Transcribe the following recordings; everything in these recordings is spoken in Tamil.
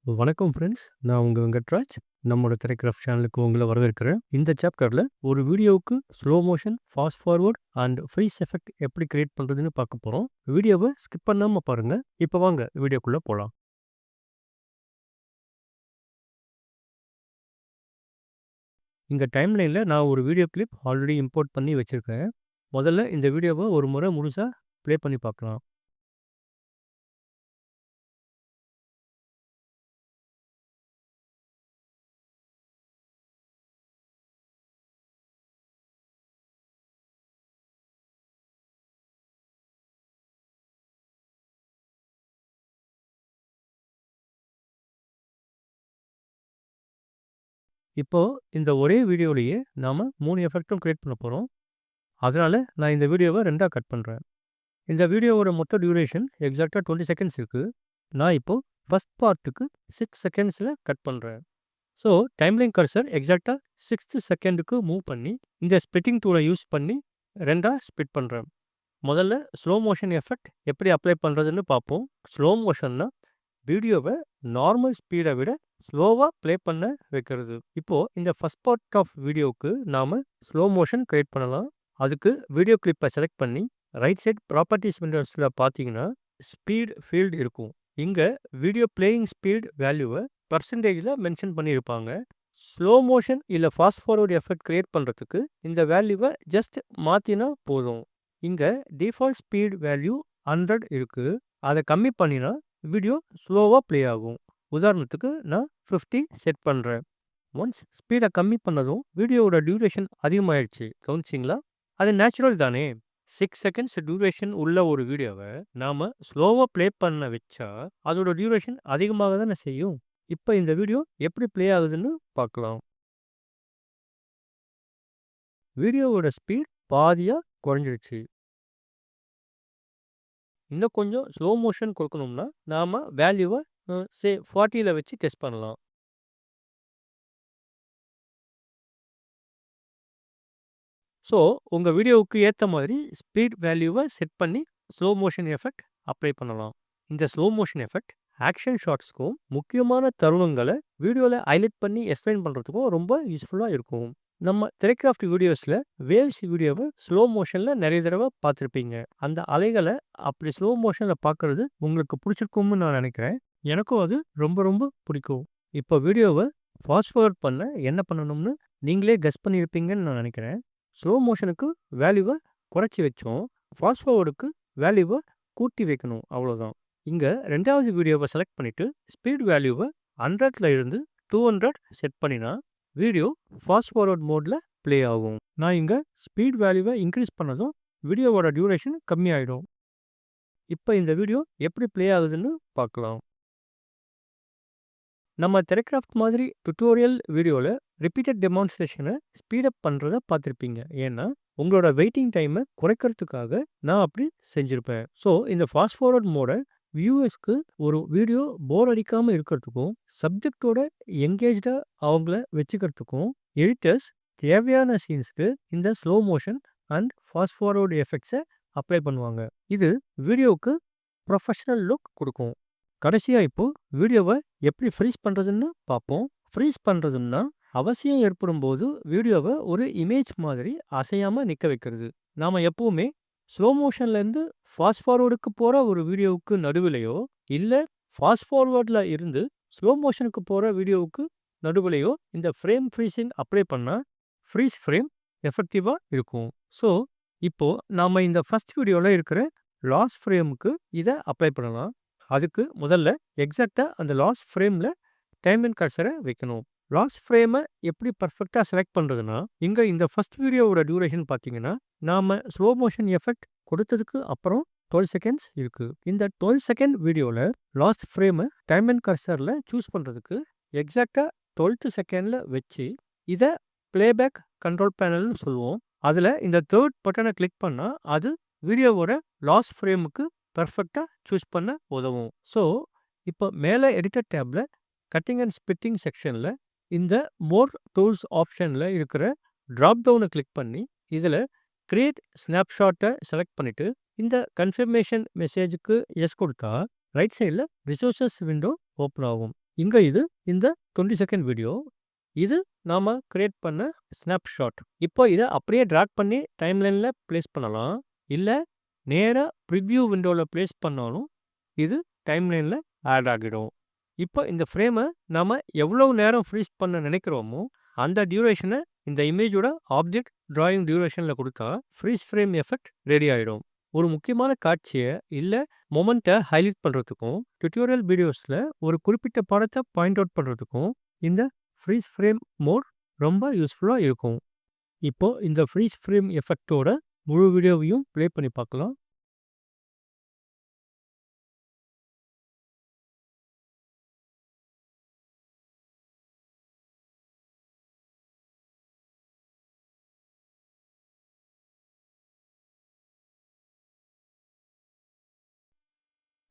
வணக்கம் ஃப்ரெண்ட்ஸ். நான் உங்க வெங்கட்ராஜ். நம்மோட திரைக்ராஃப்ட் சேனலுக்கு உங்கள வரவேற்கிறேன். இந்த சாப்டர்ல ஒரு வீடியோவுக்கு slow motion, fast forward and freeze effect எப்படி கிரியேட் பண்றதுன்னு பார்க்க போறோம். வீடியோவ ஸ்கிப் பண்ணாம பாருங்க. இப்ப வாங்க வீடியோக்குள்ள போலாம். இந்த டைம்லைன்ல நான் ஒரு வீடியோ கிளிப் ஆல்ரெடி இம்போர்ட் பண்ணி வச்சிருக்கேன். முதல்ல இந்த வீடியோவ ஒரு முறை முழுசா ப்ளே பண்ணி பார்க்கலாம். இப்போ இந்த ஒரே வீடியோலயே நாம 3 எஃபெக்ட்டும் கிரியேட் பண்ண போறோம். அதனால நான் இந்த வீடியோவ 2ஆ கட் பண்றேன். இந்த வீடியோவோட மொத்த டியூரேஷன் எக்ஸாக்ட்டா 20 செகண்ட்ஸ் இருக்கு. நான் இப்போ ஃபர்ஸ்ட் பார்ட்டுக்கு 6 செகண்ட்ஸ்ல கட் பண்றேன். ஸோ டைம்லைன் கர்சர் எக்ஸாக்ட்டா 6த் செகண்டுக்கு மூவ் பண்ணி இந்த ஸ்ப்ளிட்டிங் டூலை யூஸ் பண்ணி 2ஆ ஸ்ப்ளிட் பண்றேன். முதல்ல ஸ்லோ மோஷன் எஃபெக்ட் எப்படி அப்ளை பண்றதுன்னு பார்ப்போம். ஸ்லோ மோஷன்னா வீடியோவ நார்மல் ஸ்பீட விட ஸ்லோவா ப்ளே பண்ண வைக்கிறது. இப்போ இந்த ஃபர்ஸ்ட் பார்ட் ஆஃப் வீடியோவுக்கு நாம ஸ்லோ மோஷன் கிரியேட் பண்ணலாம். அதுக்கு வீடியோ கிளிப்பை செலக்ட் பண்ணி ரைட் சைட் ப்ராப்பர்ட்டிஸ் விண்டோஸில் பார்த்தீங்கன்னா ஸ்பீட் ஃபீல்டு இருக்கும். இங்கே வீடியோ பிளேயிங் ஸ்பீட் வேல்யூவை பர்சன்டேஜில் மென்ஷன் பண்ணியிருப்பாங்க. ஸ்லோ மோஷன் இல்லை ஃபாஸ்ட் ஃபார்வர்ட் எஃபெக்ட் கிரியேட் பண்ணுறதுக்கு இந்த வேல்யூவை ஜஸ்ட் மாற்றினா போதும். இங்கே டிஃபால்ட் ஸ்பீட் வேல்யூ 100 இருக்குது. அதை கம்மி பண்ணினா வீடியோ ஸ்லோவாக ப்ளே ஆகும். உதாரணத்துக்கு நான் 50 செட் பண்ணுறேன். ஒன்ஸ் ஸ்பீடை கம்மி பண்ணதும் வீடியோவோட டியூரேஷன் அதிகமாகிடுச்சு. கவனிச்சிங்களா? அது நேச்சுரல் தானே. 6 செகண்ட்ஸ் டியூரேஷன் உள்ள ஒரு வீடியோவை நாம் ஸ்லோவாக ப்ளே பண்ண வச்சா அதோட டியூரேஷன் அதிகமாக தானே செய்யும். இப்போ இந்த வீடியோ எப்படி ப்ளே ஆகுதுன்னு பார்க்கலாம். வீடியோவோட ஸ்பீட் பாதியாக குறைஞ்சிடுச்சு. இன்னும் கொஞ்சம் ஸ்லோ மோஷன் கொடுக்கணும்னா நாம் வேல்யூவை 40ல் வச்சு டெஸ்ட் பண்ணலாம். ஸோ உங்கள் வீடியோவுக்கு ஏற்ற மாதிரி ஸ்பீட் வேல்யூவை செட் பண்ணி ஸ்லோ மோஷன் எஃபெக்ட் அப்ளை பண்ணலாம். இந்த ஸ்லோ மோஷன் எஃபெக்ட் ஆக்ஷன் ஷாட்ஸ்க்கும் முக்கியமான தருணங்களை வீடியோவில் ஹைலைட் பண்ணி எக்ஸ்பிளைன் பண்ணுறதுக்கும் ரொம்ப யூஸ்ஃபுல்லாக இருக்கும். நம்ம திரைக்ராஃப்ட் வீடியோஸில் வேவ்ஸ் வீடியோவை ஸ்லோ மோஷனில் நிறைய தடவை பார்த்துருப்பீங்க. அந்த அலைகளை அப்படி ஸ்லோ மோஷனில் பார்க்குறது உங்களுக்கு பிடிச்சிருக்கும்னு நான் நினைக்கிறேன். எனக்கும் அது ரொம்ப ரொம்ப பிடிக்கும். இப்போ வீடியோவை ஃபாஸ்ட் ஃபார்வர்ட் பண்ண என்ன பண்ணணும்னு நீங்களே கெஸ் பண்ணியிருப்பீங்கன்னு நான் நினைக்கிறேன். ஸ்லோ மோஷனுக்கு வேல்யூவை குறைச்சி வச்சோம். ஃபாஸ்ட் ஃபார்வர்டுக்கு வேல்யூவை கூட்டி வைக்கணும், அவ்வளோதான். இங்கே 2வது வீடியோவை செலக்ட் பண்ணிவிட்டு ஸ்பீட் வேல்யூவை 100ல் இருந்து 200 செட் பண்ணினா வீடியோ ஃபாஸ்ட் ஃபார்வர்ட் மோடில் ப்ளே ஆகும். நான் இங்கே ஸ்பீட் வேல்யூவை இன்க்ரீஸ் பண்ணதும் வீடியோவோட டியூரேஷன் கம்மியாயிடும். இப்போ இந்த வீடியோ எப்படி ப்ளே ஆகுதுன்னு பார்க்கலாம். நம்ம திரைக்ராஃப்ட் மாதிரி டுட்டோரியல் வீடியோவில் ரிப்பீட்டட் டெமான்ஸ்ட்ரேஷனை ஸ்பீடப் பண்ணுறத பார்த்துருப்பீங்க. ஏன்னா உங்களோட வெயிட்டிங் டைமை குறைக்கிறதுக்காக நான் அப்படி செஞ்சுருப்பேன். ஸோ இந்த ஃபாஸ்ட் ஃபார்வர்ட் மோடை வியூவர்ஸ்க்கு ஒரு வீடியோ போர் அடிக்காமல் இருக்கிறதுக்கும் சப்ஜெக்டோட எங்கேஜாக அவங்கள வச்சுக்கிறதுக்கும் எடிட்டர்ஸ் தேவையான சீன்ஸ்க்கு இந்த slow motion and fast forward எஃபெக்ட்ஸை அப்ளை பண்ணுவாங்க. இது வீடியோவுக்கு ப்ரொஃபஷனல் லுக் கொடுக்கும். கடைசியாக இப்போ வீடியோவை எப்படி ஃப்ரீஸ் பண்ணுறதுன்னு பார்ப்போம். ஃப்ரீஸ் பண்ணுறதுன்னா அவசியம் ஏற்படும் போது வீடியோவை ஒரு இமேஜ் மாதிரி அசையாமல் நிற்க வைக்கிறது. நாம் எப்போவுமே ஸ்லோ மோஷன்லேருந்து ஃபாஸ்ட் ஃபார்வர்டுக்கு போகிற ஒரு வீடியோவுக்கு நடுவிலையோ இல்லை ஃபாஸ்ட் ஃபார்வர்டில் இருந்து ஸ்லோ மோஷனுக்கு போகிற வீடியோவுக்கு நடுவிலையோ இந்த ஃப்ரேம் ஃப்ரீசிங் அப்ளை பண்ணால் ஃப்ரீஸ் ஃப்ரேம் எஃபெக்டிவாக இருக்கும். ஸோ இப்போது நாம் இந்த ஃபஸ்ட் வீடியோவில் இருக்கிற லாஸ்ட் ஃப்ரேமுக்கு இதை அப்ளை பண்ணலாம். அதுக்கு முதல்ல எக்ஸாக்டாக அந்த லாஸ்ட் ஃப்ரேமில் டைம்லைன் கர்சரை வைக்கணும். லாஸ்ட் ஃப்ரேமை எப்படி பர்ஃபெக்டாக செலக்ட் பண்ணுறதுன்னா இங்கே இந்த ஃபஸ்ட் வீடியோவோட டியூரேஷன் பார்த்தீங்கன்னா நாம் ஸ்லோ மோஷன் எஃபெக்ட் கொடுத்ததுக்கு அப்புறம் 12 செகண்ட்ஸ் இருக்குது. இந்த 12 செகண்ட் வீடியோவில் லாஸ்ட் ஃப்ரேமை டைம்லைன் கர்சரில் சூஸ் பண்ணுறதுக்கு எக்ஸாக்டாக 12th செகண்டில் வச்சு இதை ப்ளேபேக் கண்ட்ரோல் பேனல்னு சொல்லுவோம். அதில் இந்த 3rd பட்டனை கிளிக் பண்ணால் அது வீடியோவோட லாஸ்ட் ஃப்ரேமுக்கு பர்ஃபெக்டாக சூஸ் பண்ண உதவும். ஸோ இப்போ மேலே எடிட்டர் டேப்பில் கட்டிங் அண்ட் ஸ்பிட்டிங் செக்ஷனில் இந்த மோர் டூல்ஸ் ஆப்ஷனில் இருக்கிற ட்ராப் டவுனை கிளிக் பண்ணி இதில் கிரியேட் ஸ்னாப்ஷாட்டை செலக்ட் பண்ணிவிட்டு இந்த கன்ஃபர்மேஷன் மெசேஜுக்கு எஸ் கொடுத்தா ரைட் சைடில் ரிசோர்ஸஸ் விண்டோ ஓப்பன் ஆகும். இங்க இது இந்த 20 செகண்ட் வீடியோ. இது நாம கிரியேட் பண்ண ஸ்னாப்ஷாட். இப்போ இத அப்படியே டிராக் பண்ணி டைம்லைன்ல பிளேஸ் பண்ணலாம். இல்ல நேரா பிரிவ்யூ விண்டோல பிளேஸ் பண்ணாலும் இது டைம்லைன்ல ஆட் ஆகிடும். இப்போ இந்த ஃப்ரேம நாம எவ்வளவு நேரம் ஃப்ரீஸ் பண்ண நினைக்கிறோமோ, அந்த டியூரேஷன இந்த இமேஜோட ஆப்ஜெக்ட் டிராயிங் டியூரேஷன்ல குடுத்தா ஃப்ரீஸ் ஃப்ரேம் எஃபெக்ட் ரெடி ஆயிடும். ஒரு முக்கியமான காட்சிய இல்ல மொமெண்ட்ட ஹைலைட் பண்றதுக்கும், டியூட்டோரியல் வீடியோஸ்ல ஒரு குறிப்பிட்ட படத்த பாயிண்ட் அவுட் பண்றதுக்கும் இந்த ஃப்ரீஸ் ஃப்ரேம் மோட் ரொம்ப யூஸ்ஃபுல்லா இருக்கும். இப்போ இந்த ஃப்ரீஸ் ஃப்ரேம் எஃபெக்ட்டோட முழு வீடியோவையும் ப்ளே பண்ணி பார்க்கலாம்.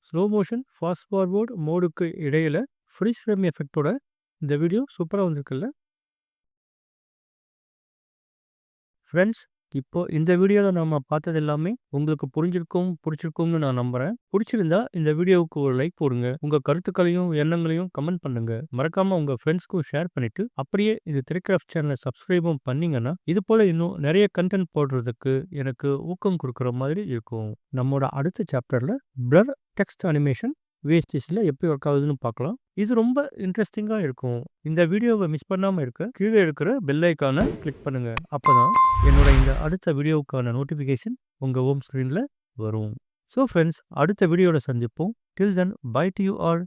ஸ்லோ மோஷன், ஃபாஸ்ட் ஃபார்வர்ட் மோடுக்கு இடையில ஃப்ரீஸ் ஃப்ரேம் எஃபெக்ட்டோட இந்த வீடியோ சூப்பரா வந்திருக்குல்ல? ஃப்ரெண்ட்ஸ், இப்போ இந்த வீடியோல நாம பார்த்தது எல்லாமே உங்களுக்கு புரிஞ்சிருக்கும், பிடிச்சிருக்கும்னு நான் நம்புறேன். பிடிச்சிருந்தா இந்த வீடியோவுக்கு ஒரு லைக் போடுங்க. உங்க கருத்துக்களையும், எண்ணங்களையும் கமெண்ட் பண்ணுங்க. மறக்காம உங்க ஃப்ரெண்ட்ஸ்க்கும் ஷேர் பண்ணிட்டு, அப்படியே இந்த த்ரிக்ராஃப்ட் சேனலை சப்ஸ்கிரைபும் பண்ணீங்கன்னா, இது போல இன்னும் நிறைய கண்டென்ட் போடுறதுக்கு எனக்கு ஊக்கம் குடுக்குற மாதிரி இருக்கும். நம்மோட அடுத்த சாப்டர்ல பிளர் டெக்ஸ்ட் அனிமேஷன் VSTCல எப்படி ஒர்க் ஆகுதுன்னு பார்க்கலாம். இது ரொம்ப இன்ட்ரெஸ்டிங்கா இருக்கும். இந்த வீடியோவை மிஸ் பண்ணாம இருக்க கீழே இருக்கிற பெல் ஐகானை கிளிக் பண்ணுங்க. அப்பதான் என்னோட இந்த அடுத்த வீடியோவுக்கான நோட்டிஃபிகேஷன் உங்க ஹோம் ஸ்க்ரீன்ல வரும். ஸோ ஃப்ரெண்ட்ஸ், அடுத்த வீடியோல சந்திப்போம். டில் தென் பை டு யூ ஆல்.